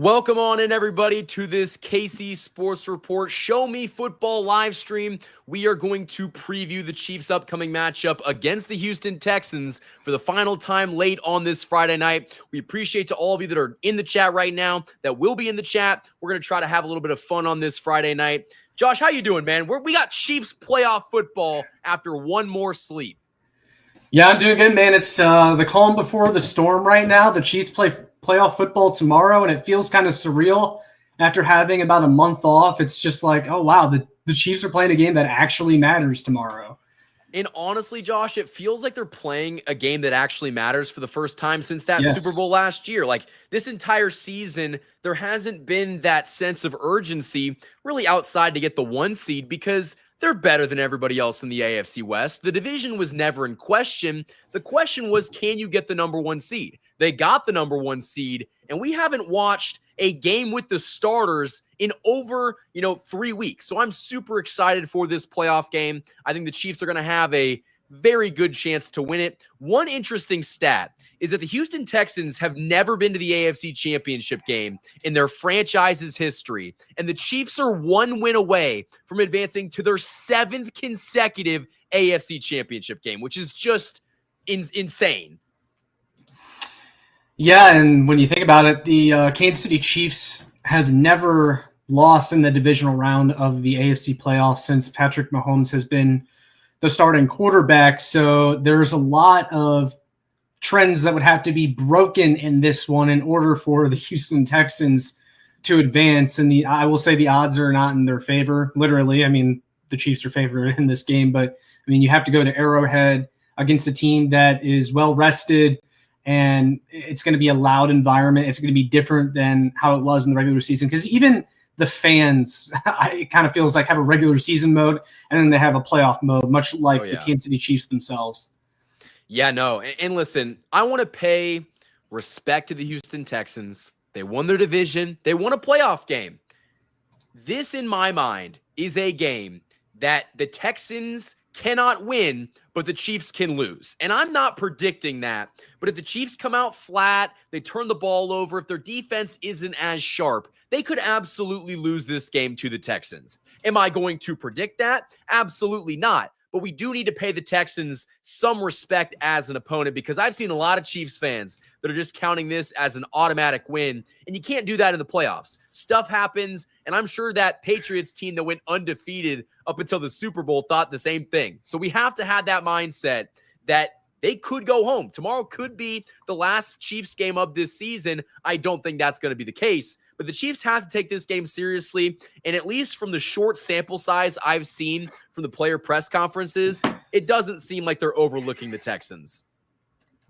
Welcome on in, everybody, to this KC Sports Report Show Me Football live stream. We are going to preview the Chiefs' upcoming matchup against the Houston Texans for the final time late on this Friday night. We appreciate to all of you that are in the chat right now, that will be in the chat. We're going to try to have a little bit of fun on this Friday night. Josh, how you doing, man? We got Chiefs playoff football after one more sleep. Yeah, I'm doing good, man. It's the calm before the storm right now. The Chiefs play playoff football tomorrow, and it feels kind of surreal after having about a month off. It's just like, oh, wow, the Chiefs are playing a game that actually matters tomorrow. And honestly, Josh, it feels like they're playing a game that actually matters for the first time since that Yes. Super Bowl last year. Like this entire season, there hasn't been that sense of urgency really outside to get the one seed because they're better than everybody else in the AFC West. The division was never in question. The question was, can you get the number one seed? They got the number one seed, and we haven't watched a game with the starters in over, 3 weeks. So I'm super excited for this playoff game. I think the Chiefs are going to have a very good chance to win it. One interesting stat is that the Houston Texans have never been to the AFC Championship game in their franchise's history, and the Chiefs are one win away from advancing to their 7th consecutive AFC Championship game, which is just insane. Yeah, and when you think about it, the Kansas City Chiefs have never lost in the divisional round of the AFC playoffs since Patrick Mahomes has been the starting quarterback. So there's a lot of trends that would have to be broken in this one in order for the Houston Texans to advance. And I will say the odds are not in their favor, literally. I mean, the Chiefs are favored in this game, but I mean, you have to go to Arrowhead against a team that is well rested, and it's going to be a loud environment. It's going to be different than how it was in the regular season, because even the fans, it kind of feels like, have a regular season mode, and then they have a playoff mode, much like the Kansas City Chiefs themselves. Yeah, no. And listen, I want to pay respect to the Houston Texans. They won their division. They won a playoff game. This, in my mind, is a game that the Texans cannot win, but the Chiefs can lose. And I'm not predicting that. But if the Chiefs come out flat, they turn the ball over, if their defense isn't as sharp, they could absolutely lose this game to the Texans. Am I going to predict that? Absolutely not. But we do need to pay the Texans some respect as an opponent, because I've seen a lot of Chiefs fans that are just counting this as an automatic win, and you can't do that in the playoffs. Stuff happens, and I'm sure that Patriots team that went undefeated up until the Super Bowl thought the same thing. So we have to have that mindset that they could go home. Tomorrow could be the last Chiefs game of this season. I don't think that's going to be the case. But the Chiefs have to take this game seriously, and at least from the short sample size I've seen from the player press conferences, it doesn't seem like they're overlooking the Texans.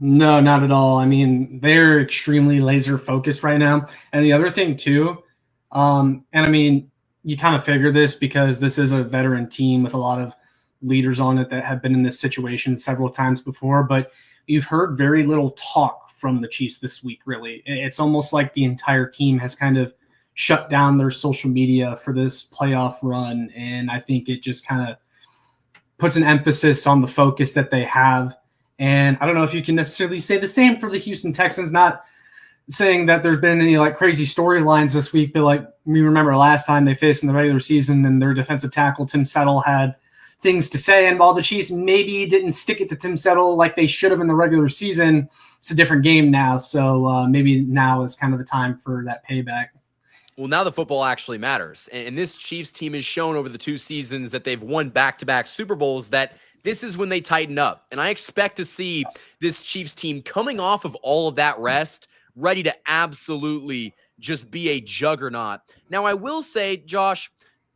No, not at all. I mean, they're extremely laser focused right now. And the other thing too, and I mean, you kind of figure this because this is a veteran team with a lot of leaders on it that have been in this situation several times before, but you've heard very little talk from the Chiefs this week, really. It's almost like the entire team has kind of shut down their social media for this playoff run, and I think it just kind of puts an emphasis on the focus that they have. And I don't know if you can necessarily say the same for the Houston Texans, not saying that there's been any like crazy storylines this week, but like we remember last time they faced in the regular season and their defensive tackle, Tim Settle, had things to say. And while the Chiefs maybe didn't stick it to Tim Settle like they should have in the regular season, it's a different game now. So maybe now is kind of the time for that payback. Well, now the football actually matters. And this Chiefs team has shown over the 2 seasons that they've won back-to-back Super Bowls that this is when they tighten up. And I expect to see this Chiefs team coming off of all of that rest, ready to absolutely just be a juggernaut. Now, I will say, Josh,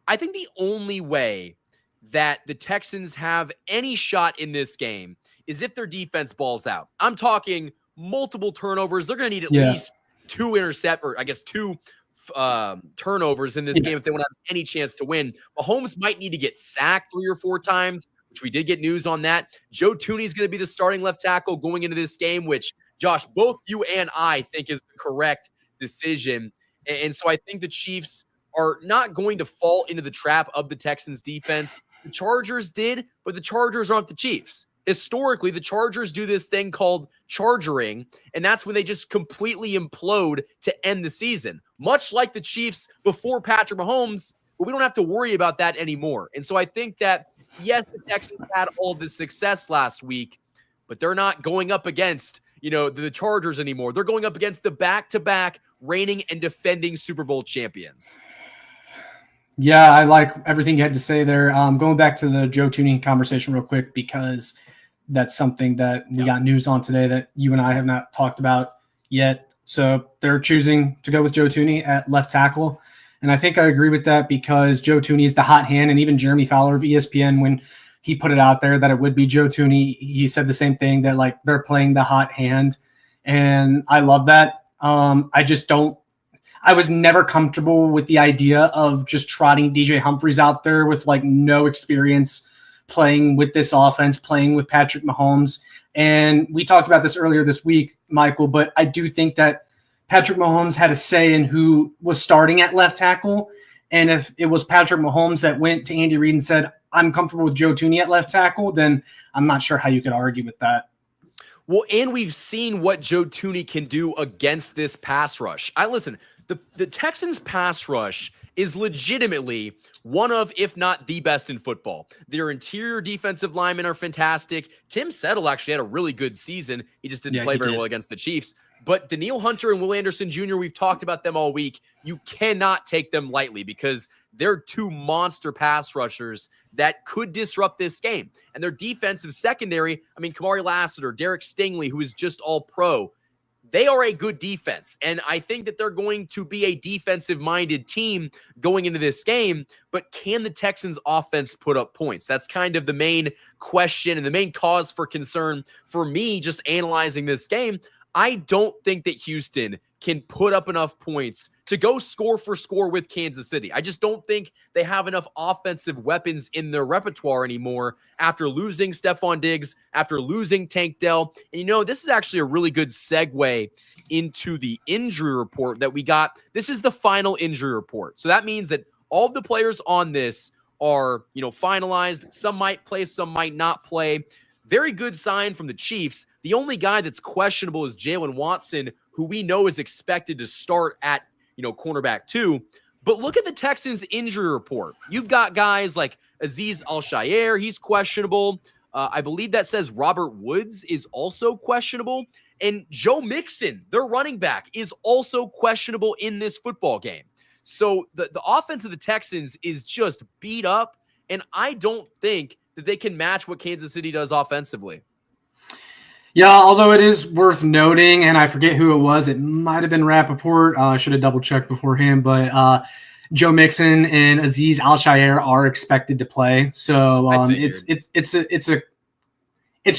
I think the only way that the Texans have any shot in this game is if their defense balls out. I'm talking multiple turnovers. They're going to need at least 2 turnovers in this game if they want to have any chance to win. Mahomes might need to get sacked 3 or 4 times, which we did get news on that. Joe Tooney is going to be the starting left tackle going into this game, which, Josh, both you and I think is the correct decision. And so I think the Chiefs are not going to fall into the trap of the Texans defense. The Chargers did, but the Chargers aren't the Chiefs. historically, the Chargers do this thing called chargering, and that's when they just completely implode to end the season. Much like the Chiefs before Patrick Mahomes, but we don't have to worry about that anymore. And so I think that, yes, the Texans had all this success last week, but they're not going up against, the Chargers anymore. They're going up against the back-to-back reigning and defending Super Bowl champions. Yeah, I like everything you had to say there. Going back to the Joe Thuney conversation real quick, because that's something that we got news on today that you and I have not talked about yet. So they're choosing to go with Joe Thuney at left tackle. And I think I agree with that because Joe Thuney is the hot hand. And even Jeremy Fowler of ESPN, when he put it out there that it would be Joe Thuney, he said the same thing, that like they're playing the hot hand. And I love that. I was never comfortable with the idea of just trotting DJ Humphries out there with like no experience playing with this offense, playing with Patrick Mahomes. And we talked about this earlier this week, Michael, but I do think that Patrick Mahomes had a say in who was starting at left tackle. And if it was Patrick Mahomes that went to Andy Reid and said, I'm comfortable with Joe Thuney at left tackle, then I'm not sure how you could argue with that. Well, and we've seen what Joe Thuney can do against this pass rush. The Texans pass rush is legitimately one of, if not the best in football. Their interior defensive linemen are fantastic. Tim Settle actually had a really good season. He just didn't play very well against the Chiefs. But Danielle Hunter and Will Anderson Jr., we've talked about them all week. You cannot take them lightly because they're two monster pass rushers that could disrupt this game. And their defensive secondary, Kamari Lassiter, Derek Stingley, who is just all pro, they are a good defense. And I think that they're going to be a defensive-minded team going into this game. But can the Texans offense put up points? That's kind of the main question and the main cause for concern for me just analyzing this game. I don't think that Houston can put up enough points to go score for score with Kansas City. I just don't think they have enough offensive weapons in their repertoire anymore after losing Stephon Diggs, after losing Tank Dell. And this is actually a really good segue into the injury report that we got. This is the final injury report. So that means that all of the players on this are, finalized. Some might play, some might not play. Very good sign from the Chiefs. The only guy that's questionable is Jalen Watson, who we know is expected to start at, cornerback 2. But look at the Texans injury report. You've got guys like Azeez Al-Shaair. He's questionable. I believe that says Robert Woods is also questionable. And Joe Mixon, their running back, is also questionable in this football game. So the offense of the Texans is just beat up. And I don't think that they can match what Kansas City does offensively. Yeah, although it is worth noting, and I forget who it was, it might have been Rappaport. I should have double-checked beforehand, but Joe Mixon and Azeez Al-Shaair are expected to play. So it's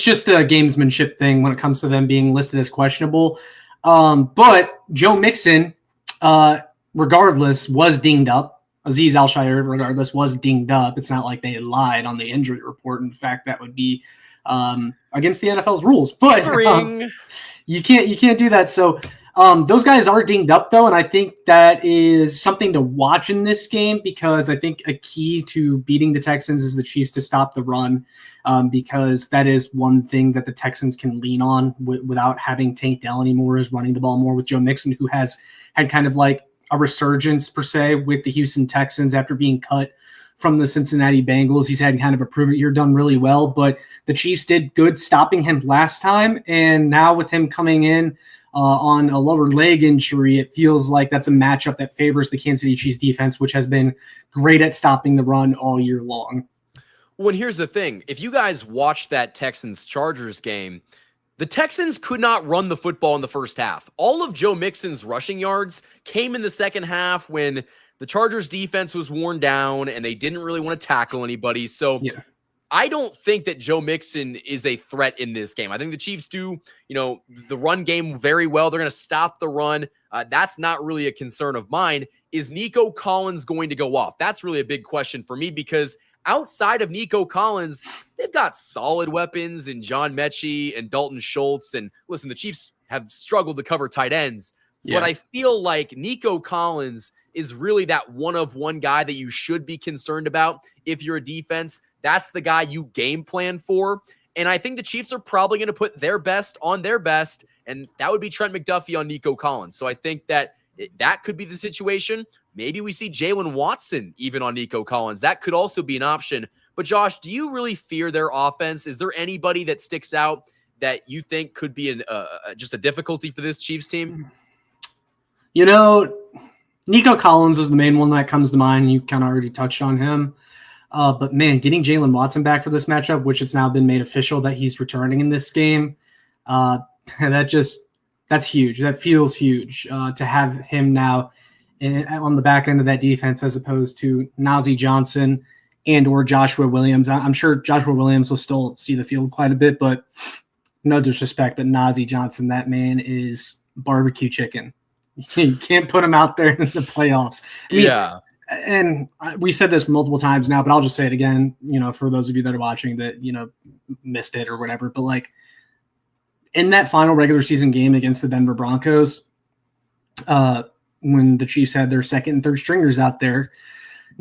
just a gamesmanship thing when it comes to them being listed as questionable. But Joe Mixon, regardless, was dinged up. Azeez Al-Shaair, regardless, was dinged up. It's not like they lied on the injury report. In fact, that would be against the NFL's rules. But you can't do that. So those guys are dinged up, though, and I think that is something to watch in this game because I think a key to beating the Texans is the Chiefs to stop the run because that is one thing that the Texans can lean on without having Tank Dell anymore, is running the ball more with Joe Mixon, who has had kind of like a resurgence per se with the Houston Texans after being cut from the Cincinnati Bengals. He's had kind of a prove it year, done really well, but the Chiefs did good stopping him last time. And now with him coming in on a lower leg injury, it feels like that's a matchup that favors the Kansas City Chiefs defense, which has been great at stopping the run all year long. Well, and here's the thing. If you guys watched that Texans-Chargers game, the Texans could not run the football in the first half. All of Joe Mixon's rushing yards came in the second half when the Chargers defense was worn down and they didn't really want to tackle anybody. So I don't think that Joe Mixon is a threat in this game. I think the Chiefs do, the run game very well. They're going to stop the run. That's not really a concern of mine. Is Nico Collins going to go off? That's really a big question for me because outside of Nico Collins, they've got solid weapons in John Mechie and Dalton Schultz. And listen, the Chiefs have struggled to cover tight ends. But I feel like Nico Collins is really that one-of-one guy that you should be concerned about if you're a defense. That's the guy you game plan for. And I think the Chiefs are probably going to put their best on their best, and that would be Trent McDuffie on Nico Collins. So I think that that could be the situation. Maybe we see Jalen Watson even on Nico Collins. That could also be an option. But Josh, do you really fear their offense? Is there anybody that sticks out that you think could be just a difficulty for this Chiefs team? You know, Nico Collins is the main one that comes to mind. You kind of already touched on him. But man, getting Jalen Watson back for this matchup, which it's now been made official that he's returning in this game, that's huge. That feels huge to have him now on the back end of that defense as opposed to Najee Johnson and or Joshua Williams. I'm sure Joshua Williams will still see the field quite a bit, but no disrespect, but Najee Johnson, that man is barbecue chicken. You can't put him out there in the playoffs. Yeah. And we said this multiple times now, but I'll just say it again, for those of you that are watching that, missed it or whatever. But like in that final regular season game against the Denver Broncos, when the Chiefs had their second and third stringers out there,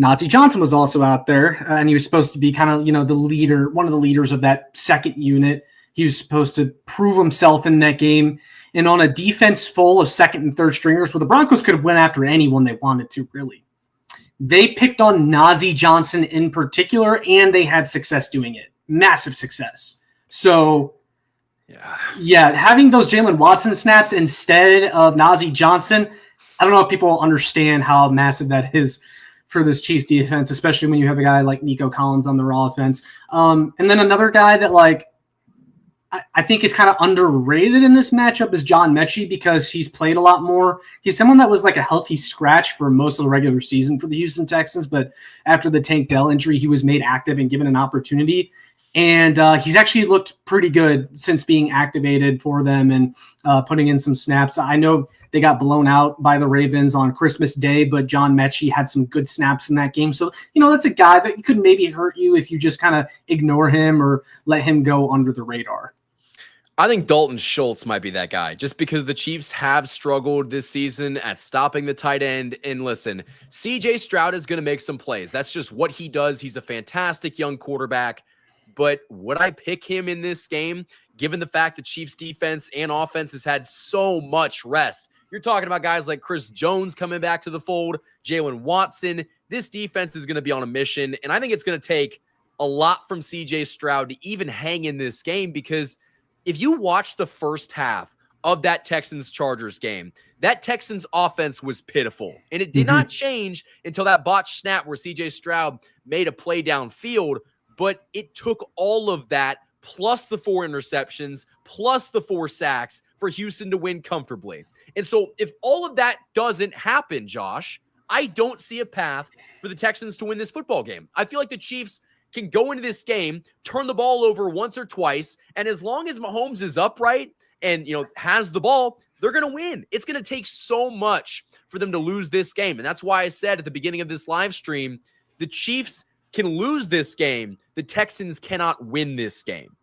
Najee Johnson was also out there, and he was supposed to be kind of, the leader, one of the leaders of that second unit. He was supposed to prove himself in that game. And on a defense full of second and third stringers where the Broncos could have went after anyone they wanted to, really. They picked on Najee Johnson in particular, and they had success doing it. Massive success. So, yeah, having those Jalen Watson snaps instead of Najee Johnson, I don't know if people understand how massive that is for this Chiefs defense, especially when you have a guy like Nico Collins on the raw offense. And then another guy that, I think is kind of underrated in this matchup is John Mechie because he's played a lot more. He's someone that was like a healthy scratch for most of the regular season for the Houston Texans, but after the Tank Dell injury, he was made active and given an opportunity. And he's actually looked pretty good since being activated for them and putting in some snaps. I know they got blown out by the Ravens on Christmas Day, but John Mechie had some good snaps in that game. So, that's a guy that could maybe hurt you if you just kind of ignore him or let him go under the radar. I think Dalton Schultz might be that guy just because the Chiefs have struggled this season at stopping the tight end. And listen, CJ Stroud is going to make some plays. That's just what he does. He's a fantastic young quarterback. But would I pick him in this game, given the fact the Chiefs defense and offense has had so much rest? You're talking about guys like Chris Jones coming back to the fold, Jalen Watson. This defense is going to be on a mission. And I think it's going to take a lot from CJ Stroud to even hang in this game because if you watch the first half of that Texans-Chargers game, that Texans offense was pitiful. And it did not change until that botched snap where CJ Stroud made a play downfield. But it took all of that, plus the 4 interceptions, plus the 4 sacks for Houston to win comfortably. And so if all of that doesn't happen, Josh, I don't see a path for the Texans to win this football game. I feel like the Chiefs can go into this game, turn the ball over once or twice, and as long as Mahomes is upright and, has the ball, they're going to win. It's going to take so much for them to lose this game. And that's why I said at the beginning of this live stream, the Chiefs can lose this game. The Texans cannot win this game.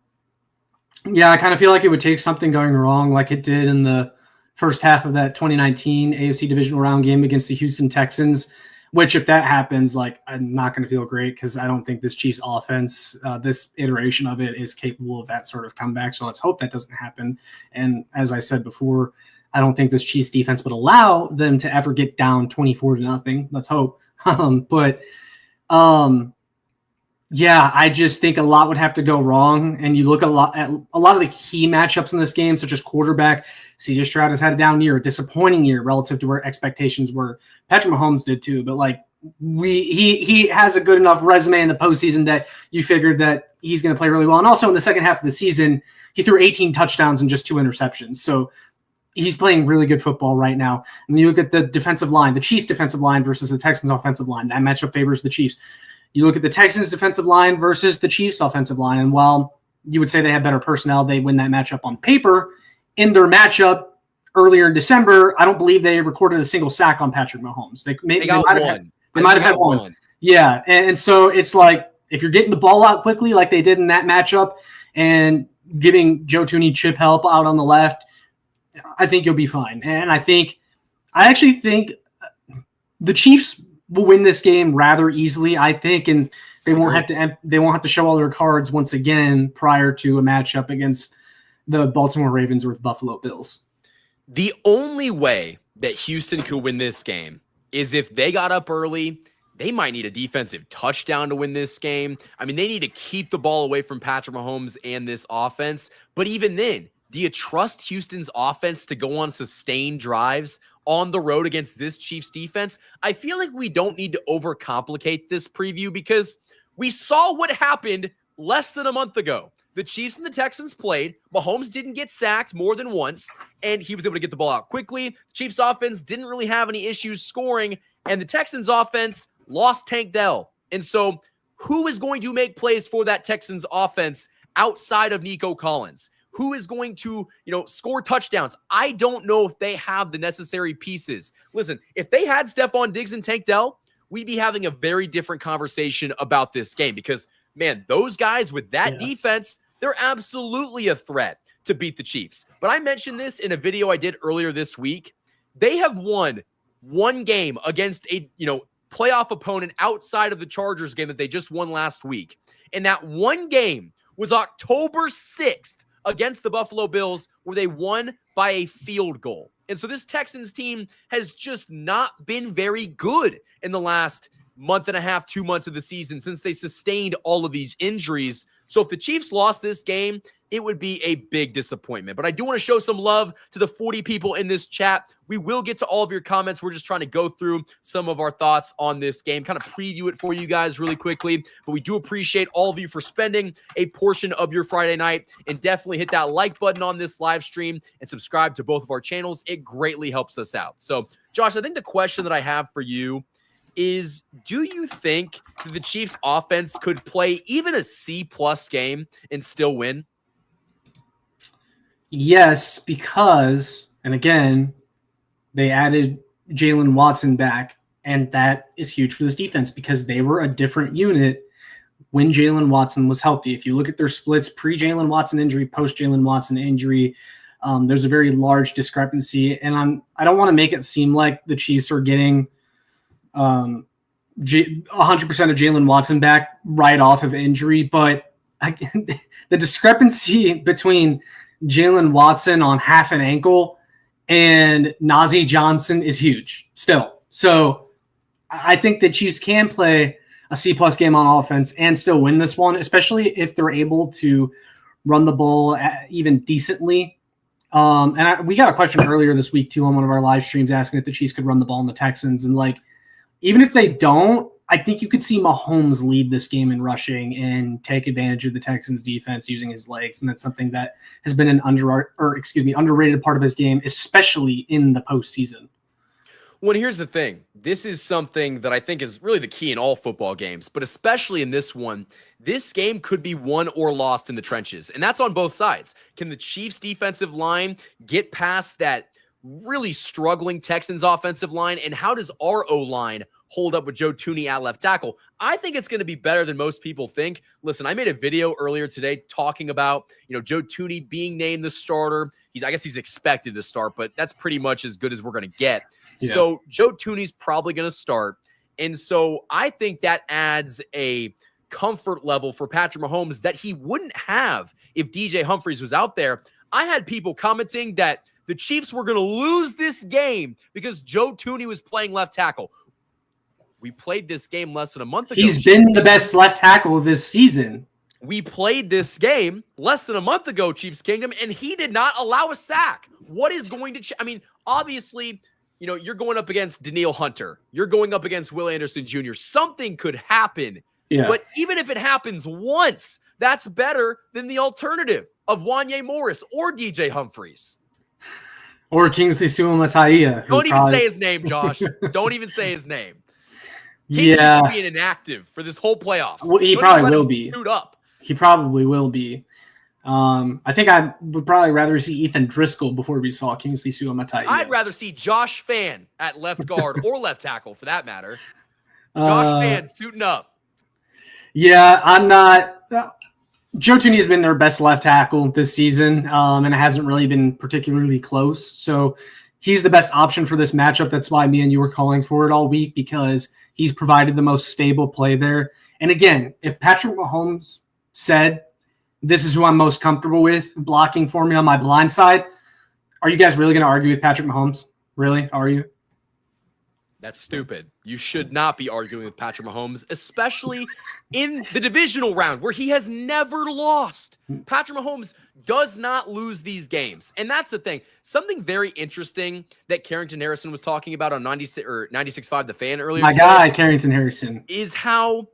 Yeah, I kind of feel like it would take something going wrong like it did in the first half of that 2019 AFC Divisional round game against the Houston Texans, which if that happens, I'm not going to feel great because I don't think this Chiefs offense, this iteration of it is capable of that sort of comeback. So let's hope that doesn't happen. And as I said before, I don't think this Chiefs defense would allow them to ever get down 24-0. Let's hope. Yeah, I just think a lot would have to go wrong. And you look at a lot of the key matchups in this game, such as quarterback. CJ Stroud has had a down year, a disappointing year relative to where expectations were. Patrick Mahomes did too, but he has a good enough resume in the postseason that you figured that he's going to play really well. And also in the second half of the season, he threw 18 touchdowns and just 2 interceptions. So he's playing really good football right now. And you look at the defensive line, the Chiefs defensive line versus the Texans offensive line. That matchup favors the Chiefs. You look at the Texans defensive line versus the Chiefs offensive line. And while you would say they have better personnel, they win that matchup on paper. In their matchup earlier in December, I don't believe they recorded a single sack on Patrick Mahomes. They might have had one. Yeah. And so it's like, if you're getting the ball out quickly, like they did in that matchup and giving Joe Thuney chip help out on the left, I think you'll be fine. And I actually think the Chiefs will win this game rather easily. I think, and They won't have to show all their cards once again prior to a matchup against the Baltimore Ravens or the Buffalo Bills. The only way that Houston could win this game is if they got up early. They might need a defensive touchdown to win this game. I mean, they need to keep the ball away from Patrick Mahomes and this offense. But even then, do you trust Houston's offense to go on sustained drives on the road against this Chiefs defense? I feel like we don't need to overcomplicate this preview because we saw what happened less than a month ago. The Chiefs and the Texans played. Mahomes didn't get sacked more than once, and he was able to get the ball out quickly. The Chiefs offense didn't really have any issues scoring, and the Texans offense lost Tank Dell. And so who is going to make plays for that Texans offense outside of Nico Collins? Who is going to, score touchdowns? I don't know if they have the necessary pieces. Listen, if they had Stephon Diggs and Tank Dell, we'd be having a very different conversation about this game because, man, those guys with that defense, they're absolutely a threat to beat the Chiefs. But I mentioned this in a video I did earlier this week. They have won one game against a, playoff opponent outside of the Chargers game that they just won last week. And that one game was October 6th against the Buffalo Bills, where they won by a field goal. And so this Texans team has just not been very good in the last month and a half, 2 months of the season since they sustained all of these injuries. So if the Chiefs lost this game, it would be a big disappointment. But I do want to show some love to the 40 people in this chat. We will get to all of your comments. We're just trying to go through some of our thoughts on this game, kind of preview it for you guys really quickly. But we do appreciate all of you for spending a portion of your Friday night, and definitely hit that like button on this live stream and subscribe to both of our channels. It greatly helps us out. So, Josh, I think the question that I have for you is, do you think that the Chiefs offense could play even a C+ game and still win? Yes, because, and again, they added Jalen Watson back, and that is huge for this defense because they were a different unit when Jalen Watson was healthy. If you look at their splits pre-Jalen Watson injury, post-Jalen Watson injury, there's a very large discrepancy, and I don't want to make it seem like the Chiefs are getting 100% of Jalen Watson back right off of injury, but the discrepancy between Jalen Watson on half an ankle and Najee Johnson is huge still. So I think the Chiefs can play a C+ game on offense and still win this one, especially if they're able to run the ball even decently. We got a question earlier this week too on one of our live streams asking if the Chiefs could run the ball on the Texans. And even if they don't, I think you could see Mahomes lead this game in rushing and take advantage of the Texans defense using his legs. And that's something that has been an underrated part of his game, especially in the postseason. Well, here's the thing. This is something that I think is really the key in all football games, but especially in this one. This game could be won or lost in the trenches, and that's on both sides. Can the Chiefs' defensive line get past that really struggling Texans offensive line, and how does our O-line hold up with Joe Thuney at left tackle? I think it's going to be better than most people think. Listen, I made a video earlier today talking about, Joe Thuney being named the starter. I guess he's expected to start, but that's pretty much as good as we're going to get. Yeah. So Joe Thuney's probably going to start. And so I think that adds a comfort level for Patrick Mahomes that he wouldn't have if DJ Humphries was out there. I had people commenting that the Chiefs were going to lose this game because Joe Thuney was playing left tackle. We played this game less than a month ago. He's been the best left tackle this season. We played this game less than a month ago, Chiefs Kingdom, and he did not allow a sack. What is going to obviously, you're going up against Danielle Hunter. You're going up against Will Anderson Jr. Something could happen. Yeah. But even if it happens once, that's better than the alternative of Wanye Morris or DJ Humphries. Or Kingsley Suamataia. Don't even say his name, Josh. Don't even say his name. Kingsley's being inactive for this whole playoffs. Well, he probably will be. Suit up. He probably will be. I think I would probably rather see Ethan Driscoll before we saw Kingsley Suamataia. I'd rather see Josh Fan at left guard or left tackle for that matter. Josh Fan suiting up. Yeah, I'm not. Joe Thuney has been their best left tackle this season, and it hasn't really been particularly close. So he's the best option for this matchup. That's why me and you were calling for it all week, because he's provided the most stable play there. And again, if Patrick Mahomes said, this is who I'm most comfortable with blocking for me on my blind side, are you guys really going to argue with Patrick Mahomes? Really? Are you? That's stupid. You should not be arguing with Patrick Mahomes, especially in the divisional round where he has never lost. Patrick Mahomes does not lose these games. And that's the thing. Something very interesting that Carrington Harrison was talking about on 96.5 The Fan earlier My guy, Carrington Harrison. is how,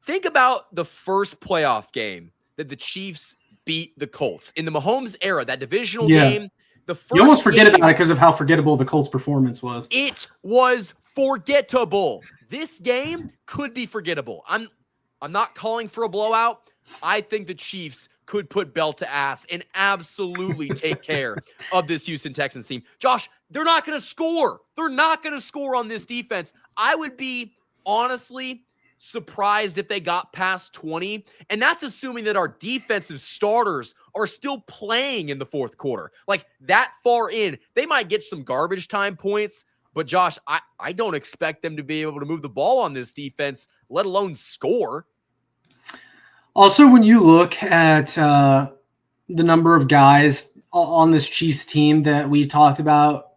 think about the first playoff game that the Chiefs beat the Colts. In the Mahomes era, that divisional game, the first you almost forget game, about it because of how forgettable the Colts' performance was. It was forgettable. This game could be forgettable. I'm not calling for a blowout. I think the Chiefs could put belt to ass and absolutely take care of this Houston Texans team. Josh, they're not going to score. They're not going to score on this defense. I would be honestly surprised if they got past 20, and that's assuming that our defensive starters are still playing in the fourth quarter. Like that far in, they might get some garbage time points, but Josh, I don't expect them to be able to move the ball on this defense, let alone score. Also, when you look at the number of guys on this Chiefs team that we talked about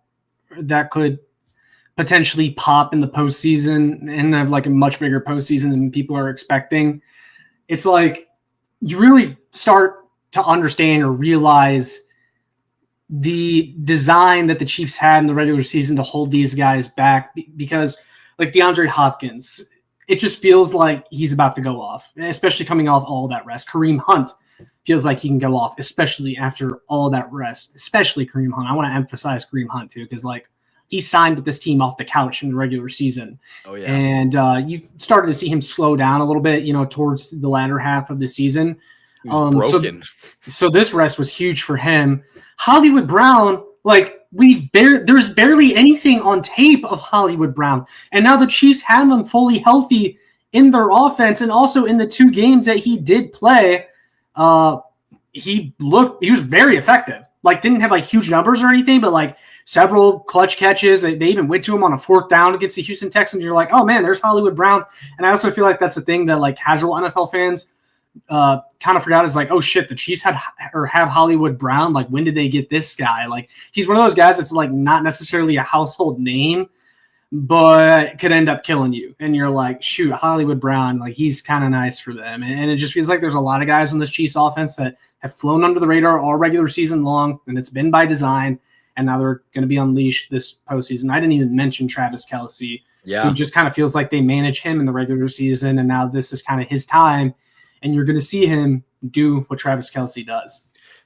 that could potentially pop in the postseason and have like a much bigger postseason than people are expecting, it's like you really start to understand or realize the design that the Chiefs had in the regular season to hold these guys back, because like DeAndre Hopkins, it just feels like he's about to go off, especially coming off all that rest. Kareem Hunt feels like he can go off, especially after all that rest, especially Kareem Hunt. I want to emphasize Kareem Hunt too, because like he signed with this team off the couch in the regular season. Oh, yeah. And you started to see him slow down a little bit, towards the latter half of the season. He was broken. So this rest was huge for him. Hollywood Brown, like there's barely anything on tape of Hollywood Brown. And now the Chiefs have him fully healthy in their offense. And also in the 2 games that he did play, he was very effective. Like didn't have like huge numbers or anything, but like several clutch catches. They even went to him on a 4th down against the Houston Texans. You're like, oh man, there's Hollywood Brown. And I also feel like that's a thing that like casual NFL fans kind of forgot, is like, oh shit, the Chiefs have Hollywood Brown. Like, when did they get this guy? Like, he's one of those guys that's like not necessarily a household name, but could end up killing you. And you're like, shoot, Hollywood Brown, like he's kind of nice for them. And it just feels like there's a lot of guys on this Chiefs offense that have flown under the radar all regular season long, and it's been by design. And now they're going to be unleashed this postseason. I didn't even mention Travis Kelce. Yeah. Who just kind of feels like they manage him in the regular season, and now this is kind of his time. And you're going to see him do what Travis Kelce does.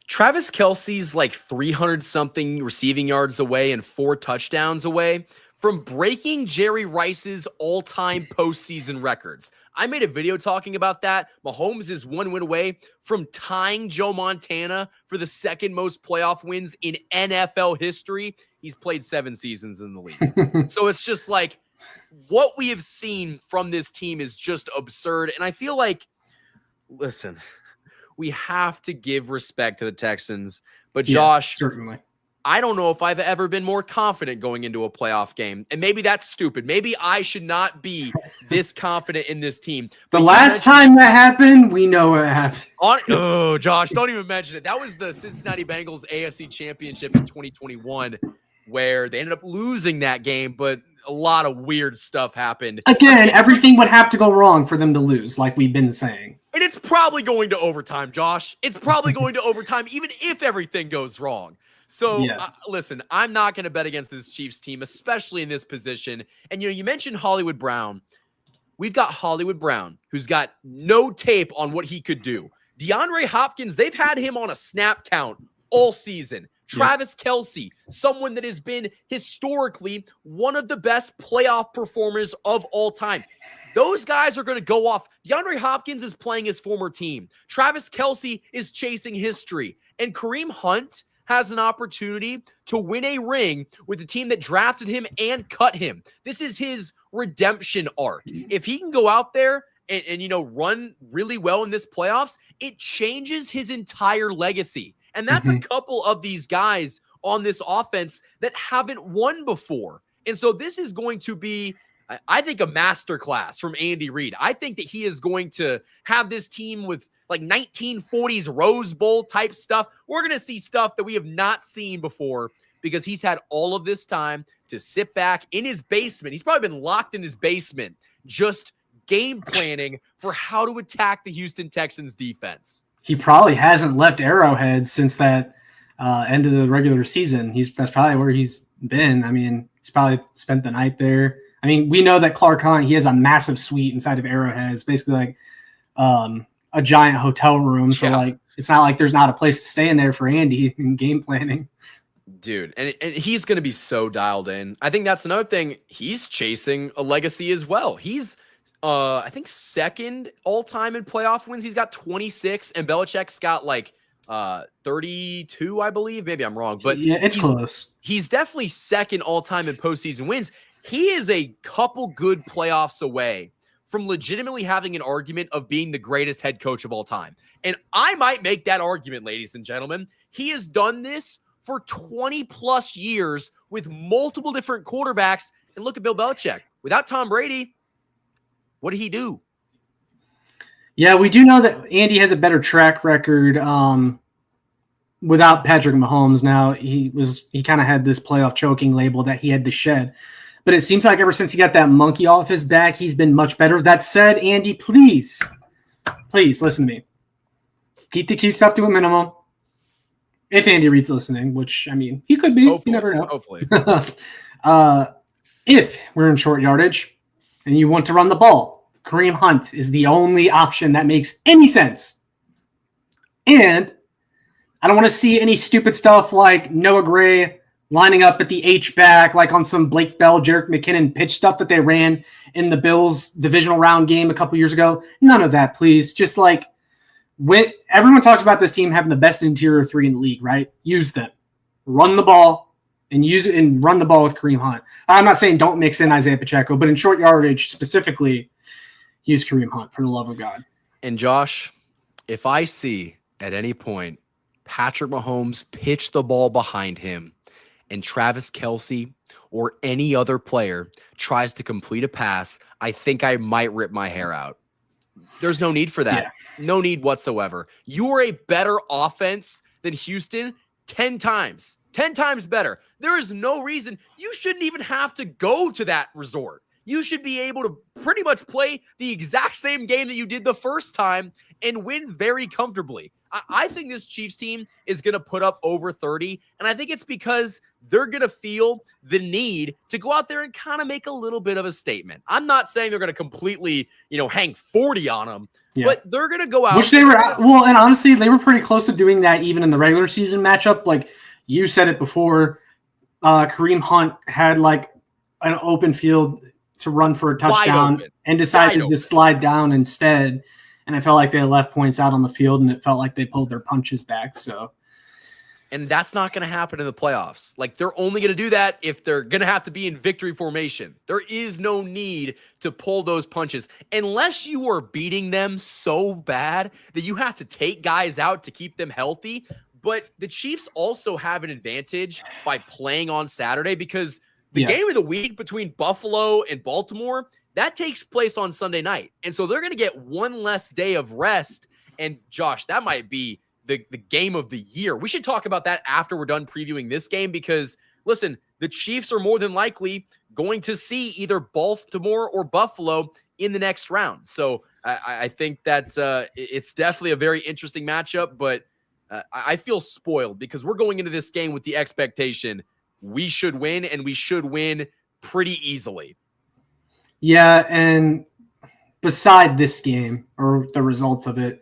Travis Kelce's like 300-something receiving yards away and 4 touchdowns away from breaking Jerry Rice's all-time postseason records. I made a video talking about that. Mahomes is 1 win away from tying Joe Montana for the 2nd most playoff wins in NFL history. He's played 7 seasons in the league. So it's just like what we have seen from this team is just absurd. And I feel like, listen, we have to give respect to the Texans. But Josh, certainly, I don't know if I've ever been more confident going into a playoff game. And maybe that's stupid. Maybe I should not be this confident in this team. But the last time that happened, we know what happened. Oh, Josh, don't even mention it. That was the Cincinnati Bengals AFC Championship in 2021, where they ended up losing that game, but a lot of weird stuff happened. Again, everything would have to go wrong for them to lose, like we've been saying. And it's probably going to overtime, Josh. It's probably going to overtime, even if everything goes wrong. So, listen, I'm not going to bet against this Chiefs team, especially in this position. And, you mentioned Hollywood Brown. We've got Hollywood Brown, who's got no tape on what he could do. DeAndre Hopkins, they've had him on a snap count all season. Travis Kelce, someone that has been historically one of the best playoff performers of all time. Those guys are going to go off. DeAndre Hopkins is playing his former team. Travis Kelce is chasing history. And Kareem Hunt has an opportunity to win a ring with the team that drafted him and cut him. This is his redemption arc. If he can go out there and run really well in this playoffs, it changes his entire legacy. And that's a couple of these guys on this offense that haven't won before. And so this is going to be I think a masterclass from Andy Reid. I think that he is going to have this team with like 1940s Rose Bowl type stuff. We're going to see stuff that we have not seen before because he's had all of this time to sit back in his basement. He's probably been locked in his basement, just game planning for how to attack the Houston Texans defense. He probably hasn't left Arrowhead since that end of the regular season. That's probably where he's been. I mean, he's probably spent the night there. I mean, we know that Clark Hunt, he has a massive suite inside of Arrowhead. It's basically like a giant hotel room. So, like, it's not like there's not a place to stay in there for Andy in game planning. Dude, and he's going to be so dialed in. I think that's another thing. He's chasing a legacy as well. He's, I think, second all-time in playoff wins. He's got 26, and Belichick's got, like, 32, I believe. Maybe I'm wrong. But yeah, it's close. He's definitely second all-time in postseason wins. He is a couple good playoffs away from legitimately having an argument of being the greatest head coach of all time. And I might make that argument, ladies and gentlemen. He has done this for 20-plus years with multiple different quarterbacks. And look at Bill Belichick. Without Tom Brady, what did he do? Yeah, we do know that Andy has a better track record without Patrick Mahomes. Now, he kind of had this playoff choking label that he had to shed. But it seems like ever since he got that monkey off his back, he's been much better. That said, Andy, please listen to me. Keep the cute stuff to a minimum. If Andy Reid's listening, which, I mean, he could be. Hopefully, you never know. Hopefully. If we're in short yardage and you want to run the ball, Kareem Hunt is the only option that makes any sense. And I don't want to see any stupid stuff like Noah Gray lining up at the H-back, like on some Blake Bell, Jerick McKinnon pitch stuff that they ran in the Bills divisional round game a couple years ago. None of that, please. Just like when everyone talks about this team having the best interior three in the league, right? Use them. Run the ball and use it and run the ball with Kareem Hunt. I'm not saying don't mix in Isaiah Pacheco, but in short yardage specifically, use Kareem Hunt for the love of God. And Josh, if I see at any point Patrick Mahomes pitch the ball behind him and Travis Kelce or any other player tries to complete a pass, I think I might rip my hair out. There's no need for that. Yeah. No need whatsoever. You are a better offense than Houston 10 times. 10 times better. There is no reason. You shouldn't even have to go to that resort. You should be able to pretty much play the exact same game that you did the first time and win very comfortably. I think this Chiefs team is going to put up over 30, and I think it's because they're going to feel the need to go out there and kind of make a little bit of a statement. I'm not saying they're going to completely, hang 40 on them, but they're going to go out. Which they were, well, and honestly, they were pretty close to doing that even in the regular season matchup. Like you said it before, Kareem Hunt had like an open field to run for a touchdown and decided to slide down instead. And I felt like they left points out on the field, and it felt like they pulled their punches back. And that's not going to happen in the playoffs. Like, they're only going to do that if they're going to have to be in victory formation. There is no need to pull those punches unless you are beating them so bad that you have to take guys out to keep them healthy. But the Chiefs also have an advantage by playing on Saturday because the game of the week between Buffalo and Baltimore, that takes place on Sunday night. And so they're going to get one less day of rest. And Josh, that might be the game of the year. We should talk about that after we're done previewing this game because, listen, the Chiefs are more than likely going to see either Baltimore or Buffalo in the next round. So I think that it's definitely a very interesting matchup, but I feel spoiled because we're going into this game with the expectation we should win, and we should win pretty easily. Yeah, and beside this game or the results of it,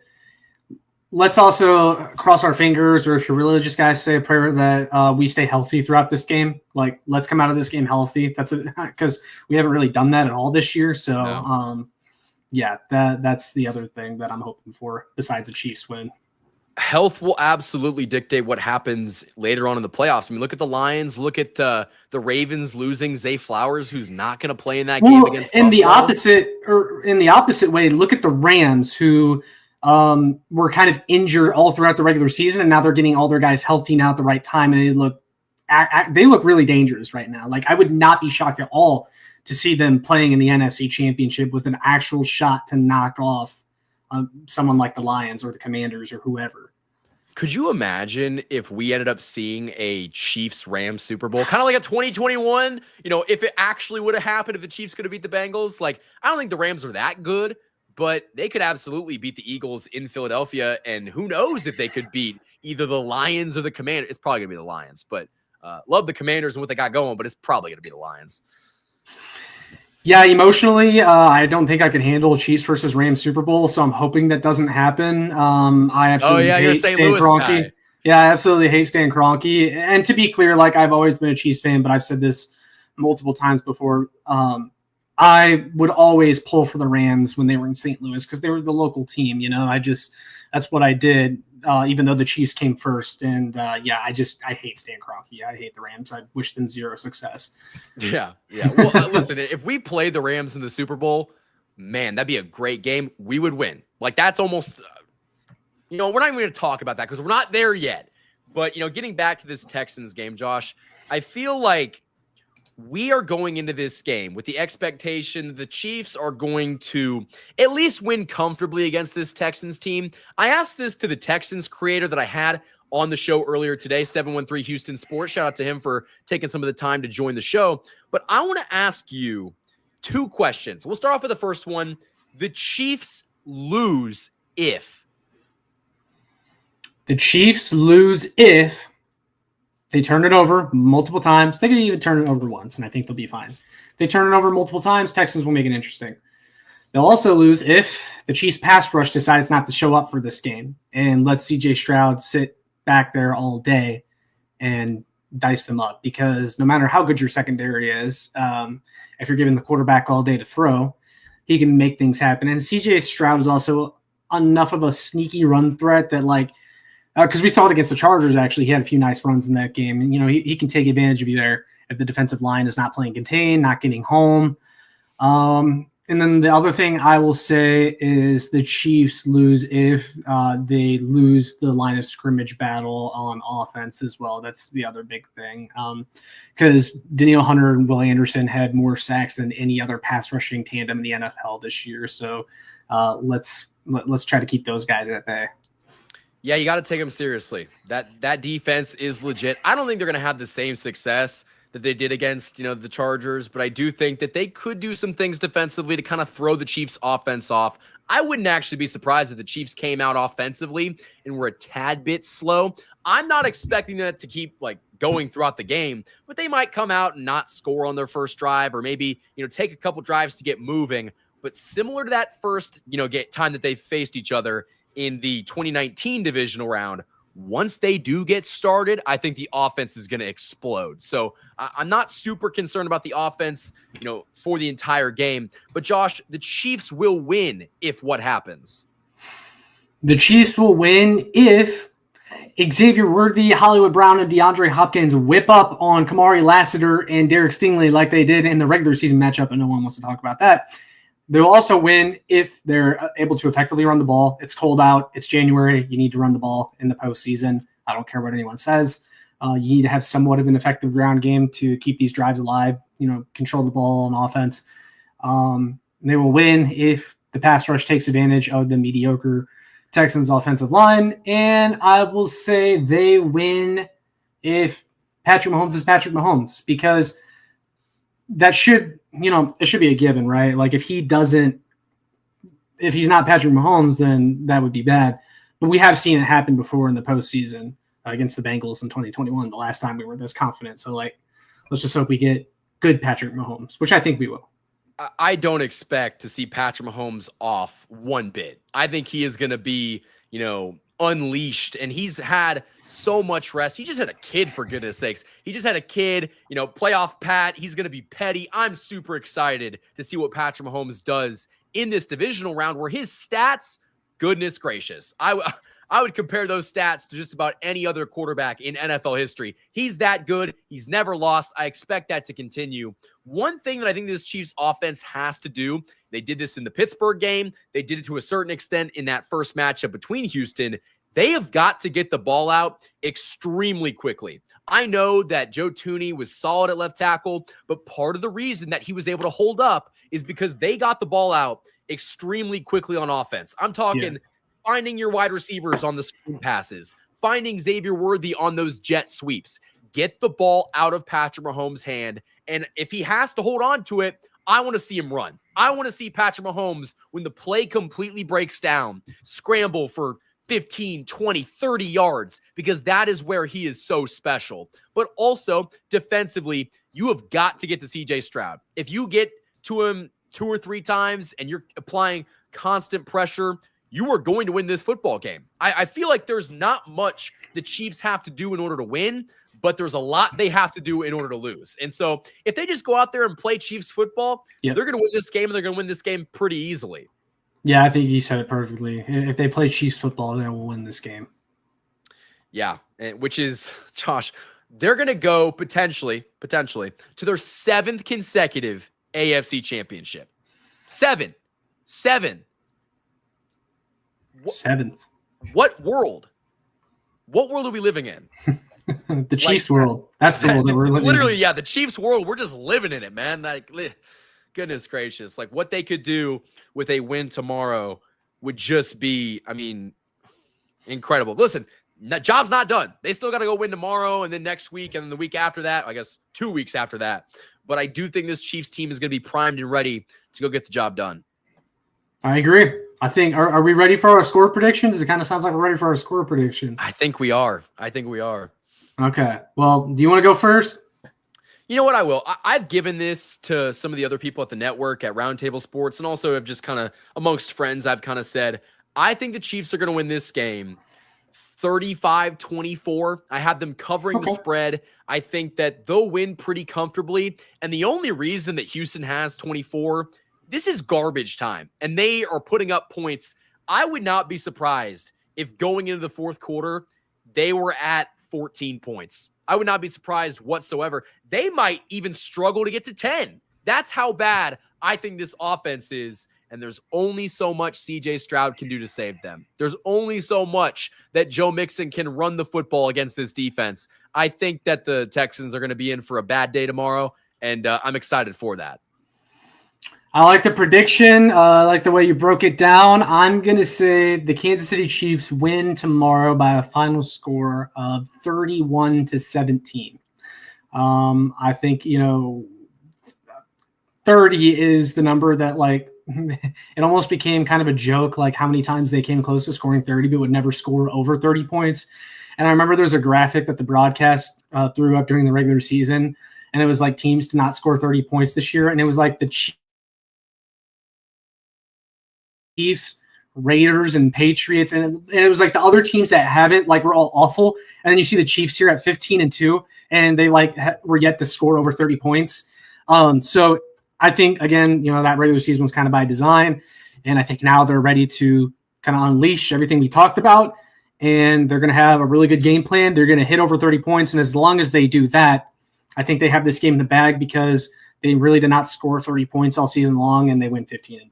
let's also cross our fingers, or if you're religious guys, say a prayer that we stay healthy throughout this game. Like, let's come out of this game healthy. That's it, because we haven't really done that at all this year. So, that's the other thing that I'm hoping for besides a Chiefs win. Health will absolutely dictate what happens later on in the playoffs. I mean, look at the Lions. Look at the Ravens losing Zay Flowers, who's not going to play in that game against Buffalo. In the opposite way, look at the Rams, who were kind of injured all throughout the regular season, and now they're getting all their guys healthy now at the right time, and they look really dangerous right now. Like, I would not be shocked at all to see them playing in the NFC Championship with an actual shot to knock off someone like the Lions or the Commanders or whoever. Could you imagine if we ended up seeing a Chiefs-Rams Super Bowl, kind of like a 2021? If it actually would have happened, if the Chiefs could have beat the Bengals. Like, I don't think the Rams are that good, but they could absolutely beat the Eagles in Philadelphia, and who knows if they could beat either the Lions or the Commanders. It's probably going to be the Lions, but love the Commanders and what they got going, but it's probably going to be the Lions. Yeah, emotionally, I don't think I could handle a Chiefs versus Rams Super Bowl, so I'm hoping that doesn't happen. I absolutely you're a hate St. Stan Louis Kroenke. guy. Yeah, I absolutely hate Stan Kroenke. And to be clear, like, I've always been a Chiefs fan, but I've said this multiple times before. I would always pull for the Rams when they were in St. Louis because they were the local team. That's what I did. Even though the Chiefs came first. And I hate Stan Kroenke. I hate the Rams. I wish them zero success. Yeah. Well, listen, if we play the Rams in the Super Bowl, man, that'd be a great game. We would win. Like, that's almost, we're not even going to talk about that because we're not there yet. But, getting back to this Texans game, Josh, I feel like we are going into this game with the expectation that the Chiefs are going to at least win comfortably against this Texans team. I asked this to the Texans creator that I had on the show earlier today, 713 Houston Sports. Shout out to him for taking some of the time to join the show. But I want to ask you two questions. We'll start off with the first one. The Chiefs lose if? The Chiefs lose if they turn it over multiple times. They could even turn it over once, and I think they'll be fine. If they turn it over multiple times, Texans will make it interesting. They'll also lose if the Chiefs pass rush decides not to show up for this game and lets CJ Stroud sit back there all day and dice them up. Because no matter how good your secondary is, if you're giving the quarterback all day to throw, he can make things happen. And CJ Stroud is also enough of a sneaky run threat that, like, because we saw it against the Chargers, actually. He had a few nice runs in that game. And, he can take advantage of you there if the defensive line is not playing contained, not getting home. And then the other thing I will say is the Chiefs lose if they lose the line of scrimmage battle on offense as well. That's the other big thing. Because Danielle Hunter and Will Anderson had more sacks than any other pass rushing tandem in the NFL this year. So let's try to keep those guys at bay. Yeah, you got to take them seriously. That defense is legit. I don't think they're going to have the same success that they did against, the Chargers, but I do think that they could do some things defensively to kind of throw the Chiefs offense off. I wouldn't actually be surprised if the Chiefs came out offensively and were a tad bit slow. I'm not expecting that to keep going throughout the game, but they might come out and not score on their first drive, or maybe, take a couple drives to get moving. But similar to that first, time that they faced each other in the 2019 divisional round, once they do get started, I think the offense is going to explode. So I'm not super concerned about the offense, for the entire game. But Josh, the Chiefs will win if what happens? The Chiefs will win if Xavier Worthy, Hollywood Brown, and DeAndre Hopkins whip up on Kamari Lassiter and Derek Stingley like they did in the regular season matchup, and no one wants to talk about that. They'll also win if they're able to effectively run the ball. It's cold out. It's January. You need to run the ball in the postseason. I don't care what anyone says. You need to have somewhat of an effective ground game to keep these drives alive, control the ball on offense. They will win if the pass rush takes advantage of the mediocre Texans offensive line. And I will say they win if Patrick Mahomes is Patrick Mahomes, because that should, it should be a given, right? Like, if he's not Patrick Mahomes, then that would be bad. But we have seen it happen before in the postseason against the Bengals in 2021, the last time we were this confident. So, let's just hope we get good Patrick Mahomes, which I think we will. I don't expect to see Patrick Mahomes off one bit. I think he is going to be, unleashed, and he's had so much rest. He just had a kid, for goodness sakes. He just had a kid, playoff Pat. He's going to be petty. I'm super excited to see what Patrick Mahomes does in this divisional round, where his stats, goodness gracious, I would compare those stats to just about any other quarterback in NFL history. He's that good. He's never lost. I expect that to continue. One thing that I think this Chiefs offense has to do, they did this in the Pittsburgh game. They did it to a certain extent in that first matchup between Houston. They have got to get the ball out extremely quickly. I know that Joe Thuney was solid at left tackle, but part of the reason that he was able to hold up is because they got the ball out extremely quickly on offense. I'm talking finding your wide receivers on the screen passes, finding Xavier Worthy on those jet sweeps. Get the ball out of Patrick Mahomes' hand, and if he has to hold on to it, I want to see him run. I want to see Patrick Mahomes, when the play completely breaks down, scramble for 15, 20, 30 yards, because that is where he is so special. But also, defensively, you have got to get to C.J. Stroud. If you get to him 2 or 3 times and you're applying constant pressure, you are going to win this football game. I feel like there's not much the Chiefs have to do in order to win, but there's a lot they have to do in order to lose. And so if they just go out there and play Chiefs football, they're going to win this game, and they're going to win this game pretty easily. Yeah, I think you said it perfectly. If they play Chiefs football, they will win this game. Yeah, which is, Josh, they're going to go potentially to their 7th consecutive AFC championship. 7. 7th. What world? What world are we living in? The Chiefs world. That's the world that we're living literally, in. yeah, the Chiefs world. We're just living in it, man. Like, goodness gracious. Like, what they could do with a win tomorrow would just be, I mean, incredible. Listen, job's not done. They still got to go win tomorrow and then next week and then the week after that, I guess 2 weeks after that. But I do think this Chiefs team is going to be primed and ready to go get the job done. I agree. I think, are we ready for our score predictions? It kind of sounds like we're ready for our score predictions. I think we are. Okay. Well, do you want to go first? You know what? I will. I've given this to some of the other people at the network at Roundtable Sports, and also have just kind of amongst friends, I've kind of said, I think the Chiefs are going to win this game 35-24. I have them covering the spread. I think that they'll win pretty comfortably. And the only reason that Houston has 24, this is garbage time, and they are putting up points. I would not be surprised if going into the fourth quarter, they were at 14 points. I would not be surprised whatsoever. They might even struggle to get to 10. That's how bad I think this offense is. And there's only so much C.J. Stroud can do to save them. There's only so much that Joe Mixon can run the football against this defense. I think that the Texans are going to be in for a bad day tomorrow, and I'm excited for that. I like the prediction. I like the way you broke it down. I'm going to say the Kansas City Chiefs win tomorrow by a final score of 31-17. I think, 30 is the number that, like, it almost became kind of a joke, like how many times they came close to scoring 30 but would never score over 30 points. And I remember there was a graphic that the broadcast threw up during the regular season, and it was like teams to not score 30 points this year. And it was like the Chiefs, Raiders, and Patriots, and it was like the other teams that haven't, like, were all awful. And then you see the Chiefs here at 15-2, and they were yet to score over 30 points. So I think, again, that regular season was kind of by design, and I think now they're ready to kind of unleash everything we talked about, and they're going to have a really good game plan. They're going to hit over 30 points, and as long as they do that, I think they have this game in the bag, because they really did not score 30 points all season long, and they win 15-2.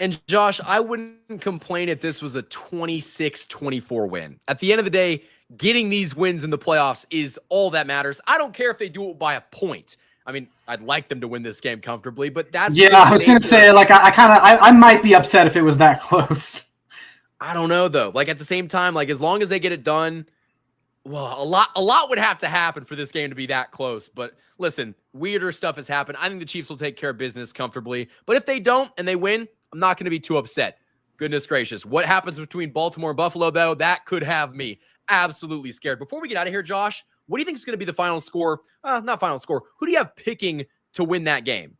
And Josh, I wouldn't complain if this was a 26-24 win. At the end of the day, getting these wins in the playoffs is all that matters. I don't care if they do it by a point. I mean, I'd like them to win this game comfortably, but that's... Yeah, I was going to say, like, I might be upset if it was that close. I don't know, though. Like, at the same time, like, as long as they get it done, well, a lot would have to happen for this game to be that close. But listen, weirder stuff has happened. I think the Chiefs will take care of business comfortably. But if they don't and they win, I'm not going to be too upset. Goodness gracious. What happens between Baltimore and Buffalo, though, that could have me absolutely scared. Before we get out of here, Josh, what do you think is going to be the final score? Not final score. Who do you have picking to win that game?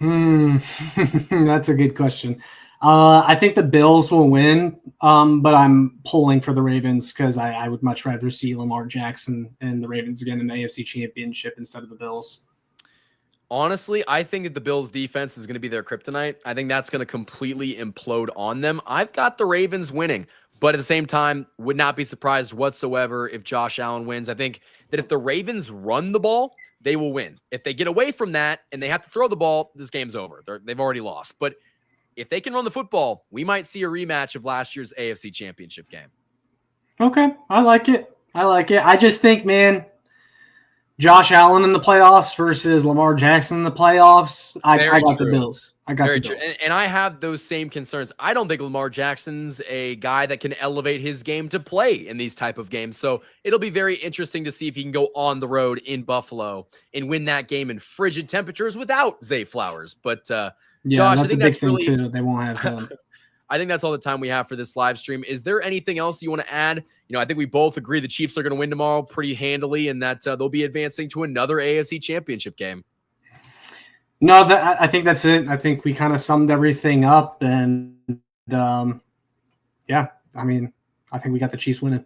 That's a good question. I think the Bills will win, but I'm pulling for the Ravens, because I would much rather see Lamar Jackson and the Ravens again in the AFC Championship instead of the Bills. Honestly, I think that the Bills' defense is going to be their kryptonite. I think that's going to completely implode on them. I've got the Ravens winning, but at the same time, would not be surprised whatsoever if Josh Allen wins. I think that if the Ravens run the ball, they will win. If they get away from that and they have to throw the ball, this game's over. They've already lost. But if they can run the football, we might see a rematch of last year's AFC Championship game. Okay, I like it. I just think, man, Josh Allen in the playoffs versus Lamar Jackson in the playoffs. I got the Bills. I got the Bills. And I have those same concerns. I don't think Lamar Jackson's a guy that can elevate his game to play in these type of games. So it'll be very interesting to see if he can go on the road in Buffalo and win that game in frigid temperatures without Zay Flowers. But Josh, that's a big thing too. They won't have him. I think that's all the time we have for this live stream. Is there anything else you want to add? I think we both agree the Chiefs are going to win tomorrow pretty handily and that they'll be advancing to another AFC Championship game. No, I think that's it. I think we kind of summed everything up. And, I think we got the Chiefs winning.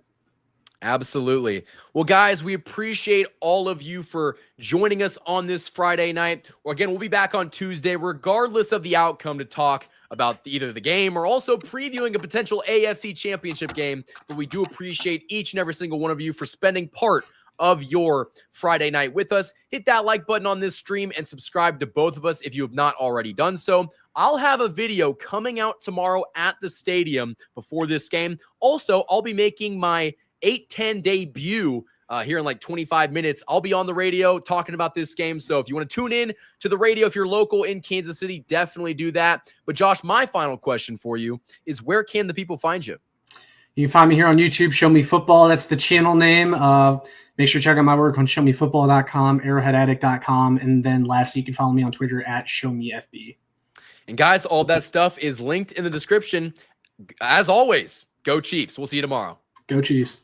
Absolutely. Well, guys, we appreciate all of you for joining us on this Friday night. Again, we'll be back on Tuesday, regardless of the outcome, to talk about either the game or also previewing a potential AFC Championship game. But we do appreciate each and every single one of you for spending part of your Friday night with us. Hit that like button on this stream and subscribe to both of us if you have not already done so. I'll have a video coming out tomorrow at the stadium before this game. Also, I'll be making my 8-10 debut here in like 25 minutes. I'll be on the radio talking about this game. So if you want to tune in to the radio, if you're local in Kansas City, definitely do that. But Josh, my final question for you is, where can the people find you? You can find me here on YouTube, Show Me Football. That's the channel name. Make sure to check out my work on showmefootball.com, arrowheadaddict.com. And then lastly, you can follow me on Twitter at ShowMeFB. And guys, all that stuff is linked in the description. As always, go Chiefs. We'll see you tomorrow. Go Chiefs.